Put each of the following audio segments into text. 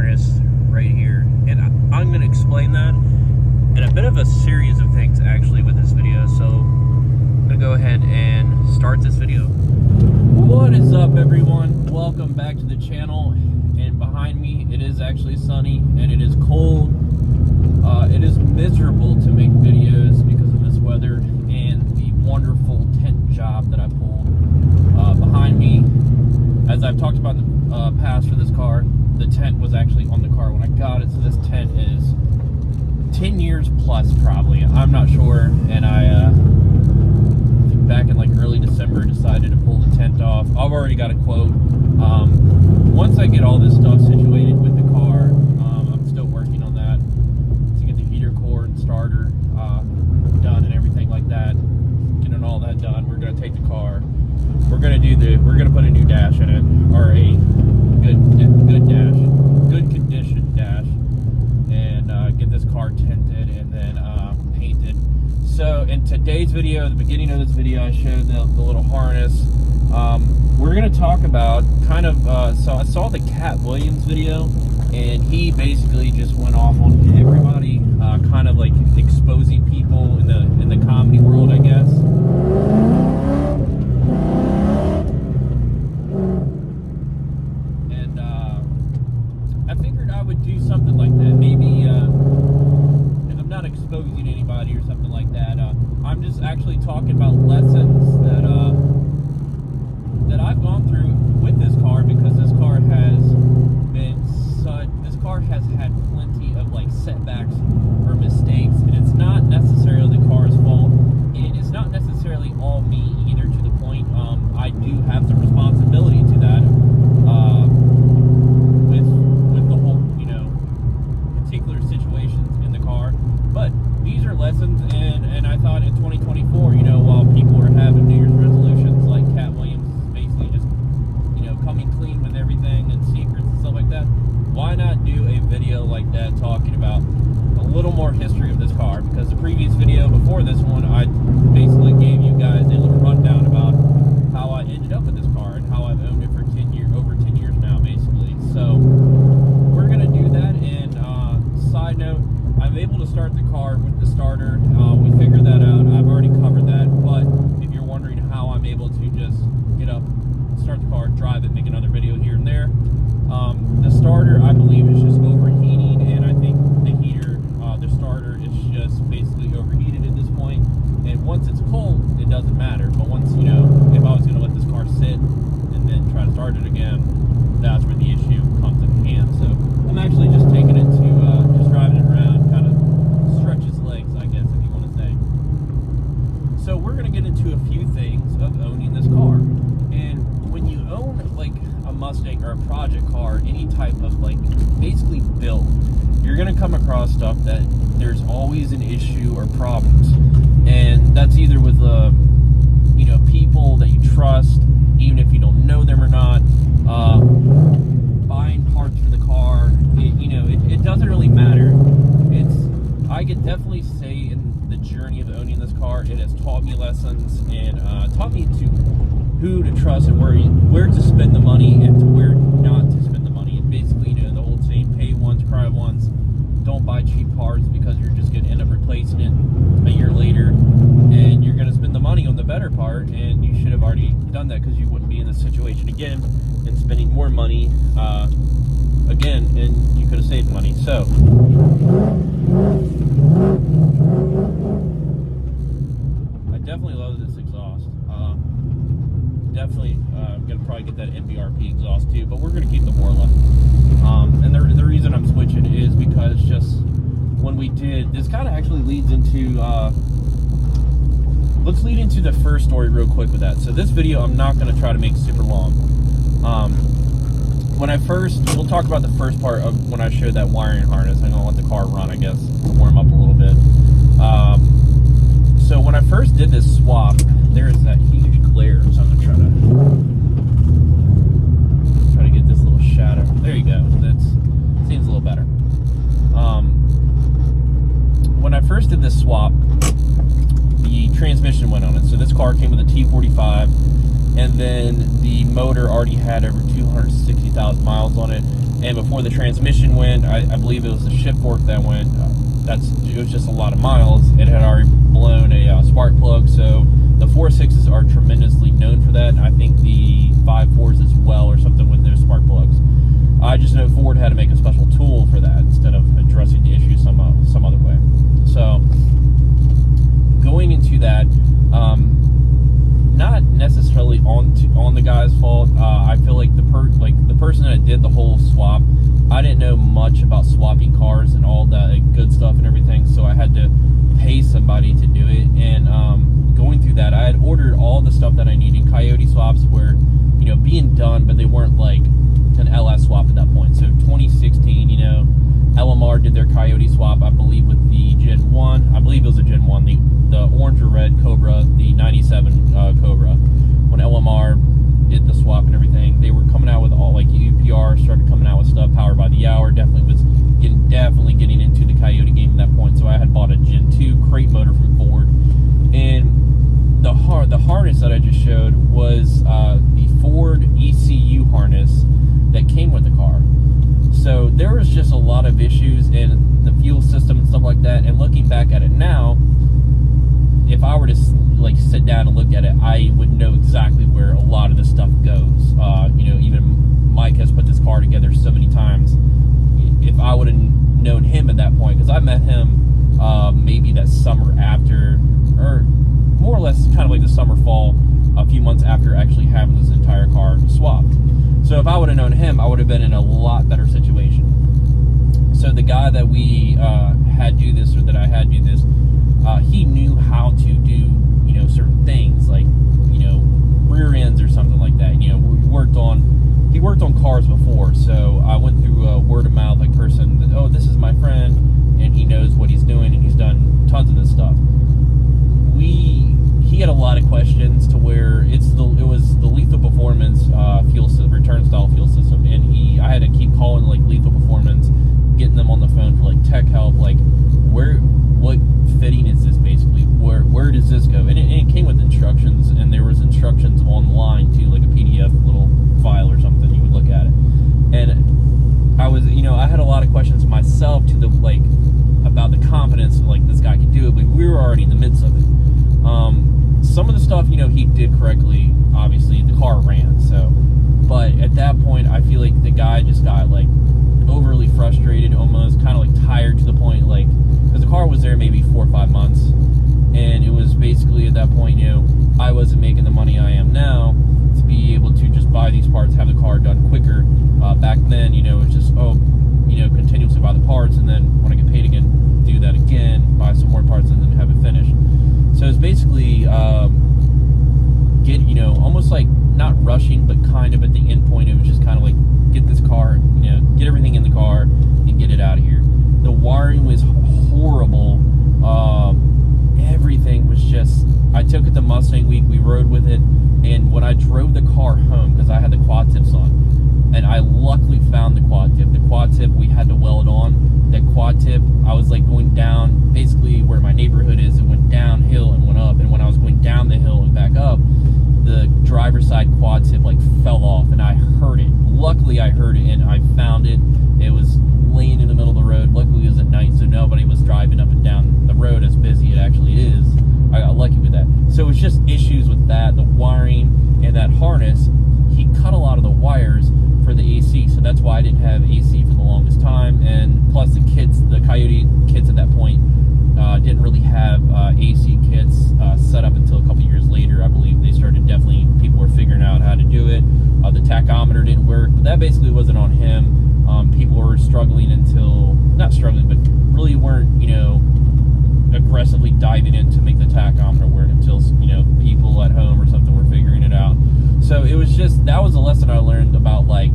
harness right here, and I'm going to explain that and a bit of a series of things actually with this video. So I'm going to go ahead and start this video. What is up, everyone? Welcome back to the channel. And behind me, it is actually sunny and it is cold. It is miserable to make videos because of this weather and the wonderful tent job that I pulled. Behind me, as I've talked about in the past for this car, the tent was actually on the car when I got it. So this tent is 10 years plus probably. I'm not sure. And I think back in like early December decided to pull the tent off. I've already got a quote. Once I get all this stuff situated with the car, I'm still working on that to get the heater core and starter done and everything like that. Getting all that done, we're gonna take the car. We're gonna put a new dash in it, or a good dash, good condition dash, and get this car tinted and then painted. So in today's video, the beginning of this video, I showed the little harness. We're gonna talk about kind of, so I saw the Cat Williams video, and he basically just went off on everybody, kind of like exposing people in the comedy world, I guess. And I figured I would do something like that. Maybe, and I'm not exposing anybody or something like that. I'm just actually talking about lessons that I've gone through with this car, because this car has had plenty of like setbacks or mistakes, and it's not necessarily the car's fault, and it's not necessarily all me either, to the point I do have some responsibility to that with the whole, particular situations in the car. But these are lessons, and I thought in 2024, while people are having New Year's resolutions like Cat Williams is basically just coming clean with everything and secrets and stuff like that, why not do a video like that talking about a little more history of this car? Because the previous video before this one, I basically gave you guys a little rundown about how I ended up with this car and how I've owned it for over 10 years now, basically. So we're gonna do that. And side note, I'm able to start the car with the starter. We figured that out. I've already covered that. But if you're wondering how I'm able to just get up, start the car, drive it, make another video here and there, the starter, I believe, is just overheating, and I think the heater, the starter, is just basically overheated at this point. And once it's cold, it doesn't matter. But once, if I was going to let this car sit and then try to start it again, that's where the issue comes in hand. So I'm actually just taking it to, just driving it around, kind of stretch its legs, I guess, if you want to say. So we're going to get into a few things of owning this car. And when you own, like, a Mustang or a project car, any type of, like, basically build, you're going to come across stuff that there's always an issue or problems. And that's either with, people that you trust, even if you don't know them or not, buying parts for the car, it doesn't really matter. I could definitely say in the journey of owning this car, it has taught me lessons and taught me to who to trust and where to spend the money and to where not to spend the money. And basically, the old saying, pay once, cry once. Don't buy cheap parts, because you're just going to end up replacing it a year later, and you're going to spend the money on the better part, and you should have already done that, because you wouldn't be in this situation again and spending more money again, and you could have saved money. So I definitely love this exhaust. Definitely I'm going to probably get that MBRP exhaust too, but we're going to keep the Morla. And the reason I'm switching is because just when we did, this kind of actually leads into, let's lead into the first story real quick with that. So this video, I'm not going to try to make super long. We'll talk about the first part of when I showed that wiring harness. I'm going to let the car run, I guess, to warm up a little bit. So when I first did this swap, there is that huge glare. So I'm going to try to get this little shadow. There you go. That seems a little better. When I first did this swap, the transmission went on it. So this car came with a T45, and then the motor already had over 260,000 miles on it, and before the transmission went, I believe it was the shift fork that went. It was just a lot of miles. It had already blown a spark plug, so the 4.6s are tremendously known for that, and I think the 5.4s as well, or something with those spark plugs. I just know Ford had to make a special tool for that instead of addressing the issue some other way. So going into that, not necessarily on the guy's fault. I feel like the person that did the whole swap, I didn't know much about swapping cars and all that good stuff and everything, so I had to pay somebody to do it. And going through that, I had ordered all the stuff that I needed. Coyote swaps were, being done, but they weren't like an LS swap at that point. So 2016, LMR did their Coyote swap, I believe, with the Gen 1. I believe it was a Gen 1, the orange or red Cobra, the 97 Cobra. When LMR did the swap and everything, they were coming out with all, like, UPR started coming out with stuff, Power by the Hour, definitely getting into the Coyote game at that point. So I had bought a Gen 2 crate motor from Ford. And the harness that I just showed was the Ford ECU harness that came with the car. So there was just a lot of issues in the fuel system and stuff like that. And looking back at it now, if I were to sit down and look at it, I would know exactly where a lot of this stuff goes. Even Mike has put this car together so many times. If I would have known him at that point, because I met him maybe that summer after, or more or less kind of like the summer, fall, a few months after actually having this entire car swapped. So if I would have known him, I would have been in a lot better situation. So the guy that we had do this, or that I had do this, he knew how to do, certain things, like, rear ends or something like that. He worked on cars before, so I went through word of mouth, like, person that, oh, this is my friend, and he knows what he's doing, and he's done tons of this stuff. He had a lot of questions to where it was the Lethal Performance return style fuel system, and I had to keep calling like Lethal Performance, getting them on the phone for like tech help, like what fitting is this basically, where does this go, and it came with instructions, and there was instructions online too, like a PDF little file or something. You would look at it, and I had a lot of questions myself to about the confidence, like, this guy could do it, but we were already in the midst of it. Some of the stuff, he did correctly. Obviously, the car ran, so. But at that point, I feel like the guy just got, like, overly frustrated, almost kind of, like, tired to the point, like, because the car was there maybe 4 or 5 months, and it was basically at that point, I wasn't making the money I am now to be able to just buy these parts, have the car done quicker. Back then, it was just, continuously buy the parts, and then when I get paid again, do that again, buy some more parts, and then have it finished. So it's basically almost like not rushing, but kind of at the end point, it was just kind of like, get this car, get everything in the car and get it out of here. The wiring was horrible. Everything was just, I took it to Mustang Week, we rode with it, and when I drove the car home, because I had the quad tips on, and I luckily found the quad tip. The quad tip, we had to weld on. That quad tip, I was like going down, basically where my neighborhood is, it went downhill and went up, and when I was going down the hill and back up, the driver's side quad tip like fell off, and I heard it. Luckily I heard it, and I found it. It was laying in the middle of the road. Luckily it was at night, so nobody was driving up and down the road as busy it actually is. I got lucky with that. So it's just issues with that, the wiring, and that harness. He cut a lot of the wires for the AC, so that's why I didn't have AC for the longest time. And plus the Coyote kits at that point didn't really have AC kits set up until a couple years later. I believe they started, people were figuring out how to do it. The tachometer didn't work, but that basically wasn't on him. People were struggling not struggling, but really weren't, aggressively diving in to make the tachometer work until, people at home or something were figuring it out. So it was just, that was a lesson I learned about, like,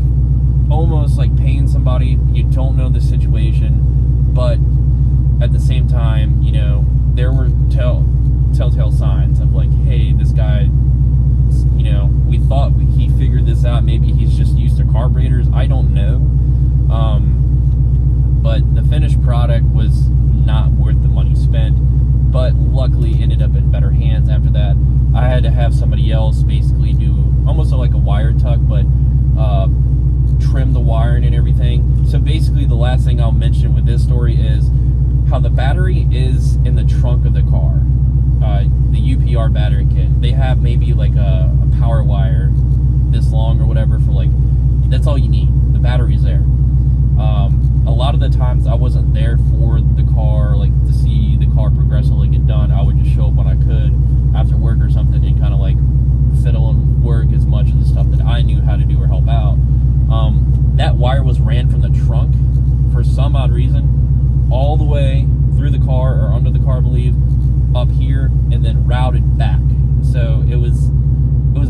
almost like paying somebody. You don't know the situation, but at the same time, there were telltale signs of like, hey, this guy, we thought he figured this out. Maybe he's just used to carburetors. I don't know. But the finished product was not worth the money spent, but luckily ended up in better hands after that. I had to have somebody else basically do almost like a wire touch. So basically, the last thing I'll mention with this story is how the battery is in the trunk of the car. The UPR battery kit. They have maybe like a power wire this long or whatever for like, that's all you need. The battery's there. A lot of the times I wasn't there for the car, like to see the car progressively get done. I would just show up when I could after work or something and kind of like fiddle and work as much of the stuff that I knew how to do or help out. That wire was ran from the trunk for some odd reason all the way through the car or under the car, I believe, up here, and then routed back. So it was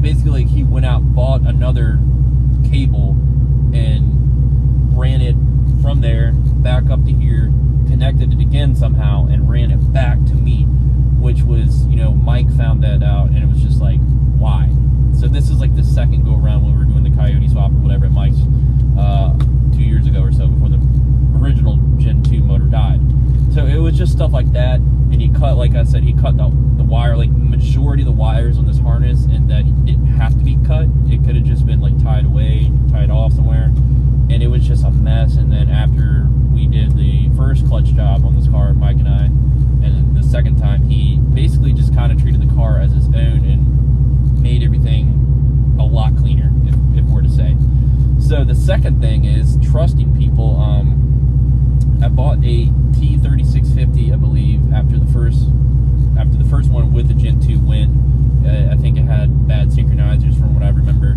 basically like he went out, bought another cable, and ran it from there back up to here, connected it again somehow, and ran it back to me, which was, Mike found that out, and it was just like, why? So this is like the second go around when we were doing the Coyote swap or whatever at Mike's 2 years ago or so, before the original Gen 2 motor died. So it was just stuff like that, and he cut, like I said, he cut the wire, like majority of the wires on this harness, and that it didn't have to be cut. It could have just been like tied away, tied off somewhere, and it was just a mess. And then after we did the first clutch job on this car, Mike and I, and then the second time, he basically just kind of treated the car as his own and made everything a lot cleaner, if we're to say. So the second thing is trusting people. I bought a T3650, I believe, after the first one with the Gen 2 went. I think it had bad synchronizers from what I remember.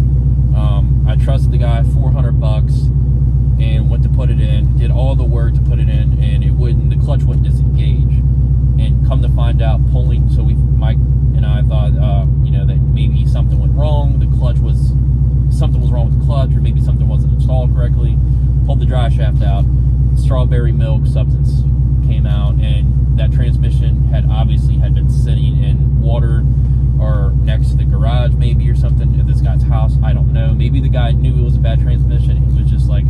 I trusted the guy, $400, and went to put it in, did all the work to put it in, and the clutch wouldn't disengage. And come to find out, Mike and I thought, that maybe something went wrong. Something was wrong with the clutch, or maybe something wasn't installed correctly. Pulled the drive shaft out. Strawberry milk substance came out, and that transmission had been sitting in water or next to the garage maybe or something at this guy's house. I don't know. Maybe the guy knew it was a bad transmission. He was just like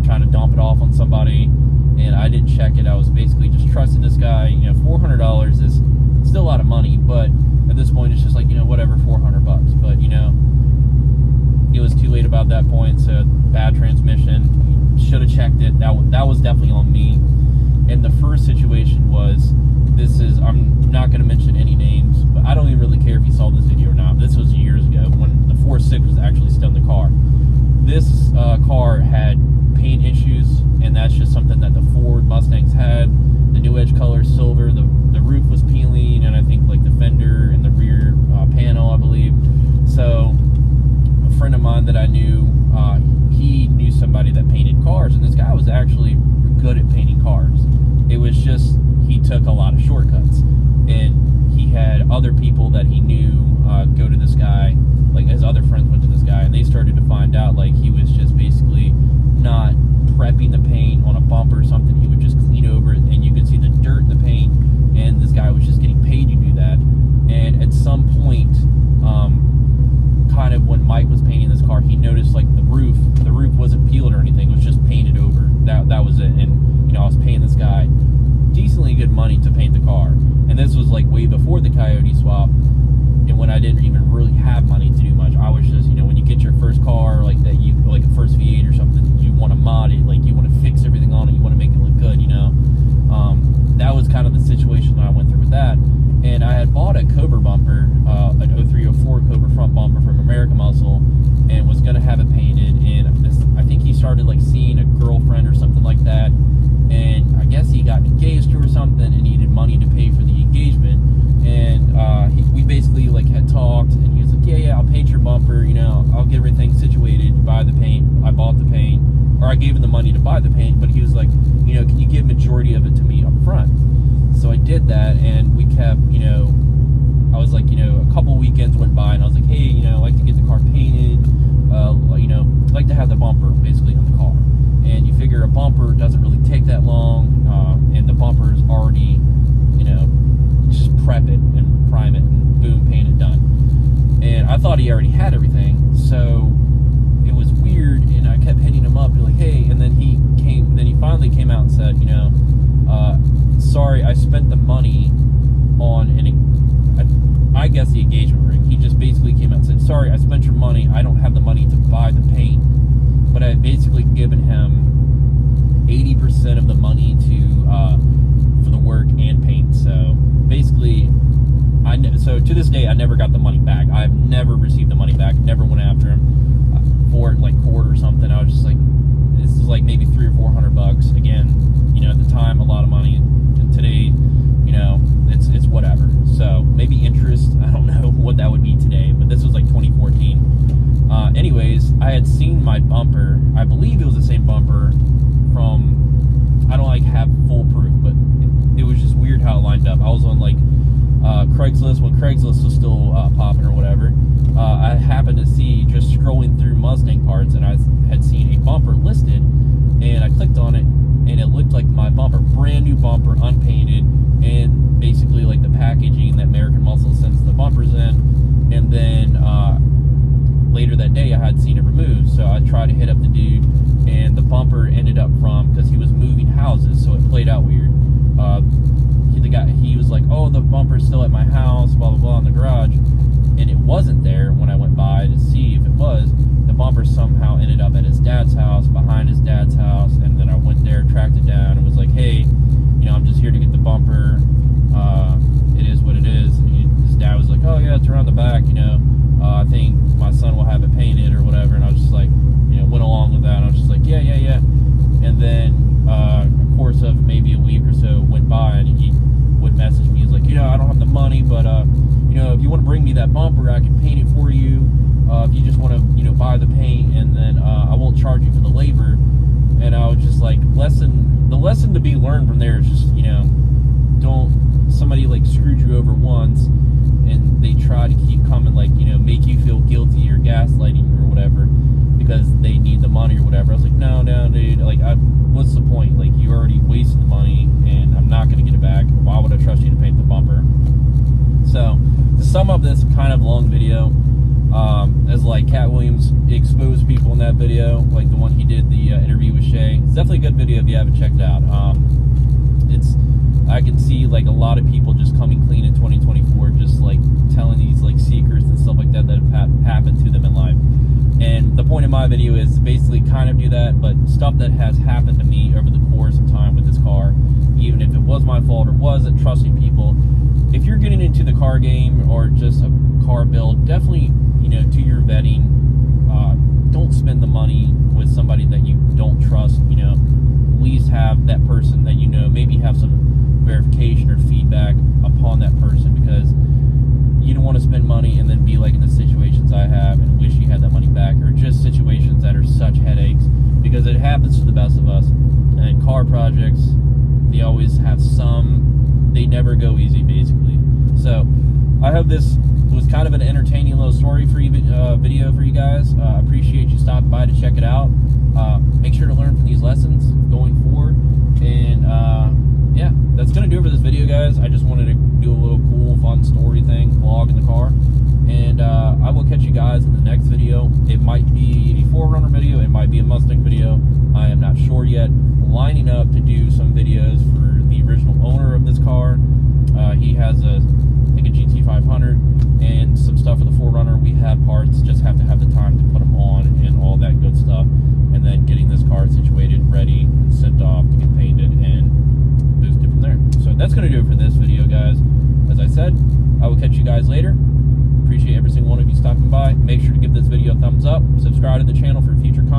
trying to dump it off on somebody, and I didn't check it. I was basically just trusting this guy. $400 is still a lot of money, but at this point it's just like, whatever, $400. But it was too late about that point. So bad transmission, should have checked it. That was definitely on me. And the first situation was, I'm not going to mention any names, but I don't even really care if you saw this video or not. This was years ago when the 4.6 was actually still in the car. This car had paint issues, and that's just something that the Ford Mustangs had. The new edge color silver, the roof was peeling, and I think like the fender and the rear panel, I believe. So a friend of mine that I knew, he knew somebody that painted cars, and this guy was actually good at painting cars. It was just, he took a lot of shortcuts, and he had other people that he knew go to this guy, like his other friends went to this guy, and they started to find out like he was just basically not prepping the paint on a bumper or something. He would just clean over it, and you could see the dirt in the paint, and this guy was just getting paid to do that. And at some point, kind of when Mike was painting this car, he noticed like the roof wasn't peeled or anything, it was just painted over. That was it. And I was paying this guy decently good money to paint the car, and this was like way before the Coyote swap, and when I didn't even really have money to do much. I was just, when you get your first car like that, like a first V8 or something, you want to mod it, like you want to fix everything on it, you want to make it look good, that was kind of the situation that I went through with that. And I had bought a Cobra bumper, an 0304 Cobra front bumper from American Muscle, and was gonna have it painted. And I think he started like seeing a girlfriend or something like that, and I guess he got engaged to or something and needed money to pay for the engagement. And we basically like had talked, and he was like, yeah, I'll paint your bumper, I'll get everything situated, buy the paint. I bought the paint, or I gave him the money to buy the paint, but he was like, can you give majority of it to me up front? So I did that, and we kept, I was like, a couple weekends went by, and I was like, hey, I'd like to get the car painted, I'd like to have the bumper basically on the car. And you figure a bumper doesn't really take that long, and the bumper is already, just prep it and prime it and boom, paint it done. And I thought he already had everything, so it was weird, and I kept hitting him up and like, hey, and then he finally came out and said, sorry, I spent the money on I guess the engagement ring. He just basically came out and said, sorry, I spent your money, I don't have the money to buy the paint. But I had basically given him 80% of the money for the work and paint. So basically, so to this day, I never got the money back. I've never received the money back. Never went after him for it, like court or something. I was just like, this is like maybe $300 or $400. Again, you know, at the time, a lot of money, and today, you know, it's whatever. So maybe interest. I don't know what that would be today, but this was like 2014. Anyways, I had seen my bumper. I believe it was the same bumper from. I don't like have full proof, but it was just weird how it lined up. I was on like Craigslist when Craigslist was still popping or whatever. I happened to see, just scrolling through Mustang parts, and I had seen a bumper listed, and I clicked on it, and it looked like my bumper, brand new bumper, unpainted, and basically like the packaging that American Muscle sends the bumpers in. And then later that day, I had seen it removed, so I tried to hit up the dude, and the bumper ended up because he was moving houses, so it played out weird. He was like, oh, the bumper's still at my house, blah blah blah, in the garage, and it wasn't there when I went by to see if it was. The bumper somehow ended up at his dad's house, behind his dad's house, and then I went there, tracked it down, and was like, hey, you know, I'm just here to get the bumper. It is what it is. And his dad was like, oh yeah, it's around the back, you know. I think my son will have it painted or whatever. And I was just like, you know, went along with that. And I was just like, yeah. And then a course of maybe a week or so went by, and he would message me. He's like, you know, I don't have the money, but you know, if you want to bring me that bumper, I can paint it for you. If you just want to, you know, buy the paint, and then I won't charge you for the labor. And I was just like, the lesson to be learned from there is just, you know, somebody like screwed you over once, and they try to keep coming, like, you know, make you feel guilty or gaslighting you or whatever because they need the money or whatever. I was like, no, dude, like, what's the point? Like, you already wasted the money, and I'm not going to get it back. Why would I trust you to paint the bumper? So, to sum up this kind of long video, as like Cat Williams exposed people in that video, like the one he did the interview with Shay. It's definitely a good video if you haven't checked it out. I can see like a lot of people just coming clean in 2024, just like telling these like secrets and stuff like that have happened to them in life. And the point of my video is basically kind of do that, but stuff that has happened to me over the course of time with this car, even if it was my fault or wasn't, trusting people. If you're getting into the car game or just a car build, definitely, you know, do your vetting. Don't spend the money with somebody that you don't trust. You know, at least have that person that you know, maybe have some verification or feedback upon that person, because you don't want to spend money and then be like in the situations I have and wish you had that money back, or just situations that are such headaches, because it happens to the best of us. And car projects, they always have they never go easy, basically. So I hope this was kind of an entertaining little story for you, video for you guys. I appreciate you stopping by to check it out. Make sure to learn from these lessons going forward. And yeah, that's going to do it for this video, guys. I just wanted to do a little cool, fun story thing, vlog in the car. And I will catch you guys in the next video. It might be a 4Runner video. It might be a Mustang video. I am not sure yet. Lining up to do some videos for the original owner of this car. He has I think a GT500 and some stuff for the 4Runner. We have parts, just have to have the time to put them on and all that good stuff. And then getting this car situated, ready, and sent off to get painted and boosted from there. So that's going to do it for this video, guys. As I said, I will catch you guys later. Appreciate every single one of you stopping by. Make sure to give this video a thumbs up. Subscribe to the channel for future content.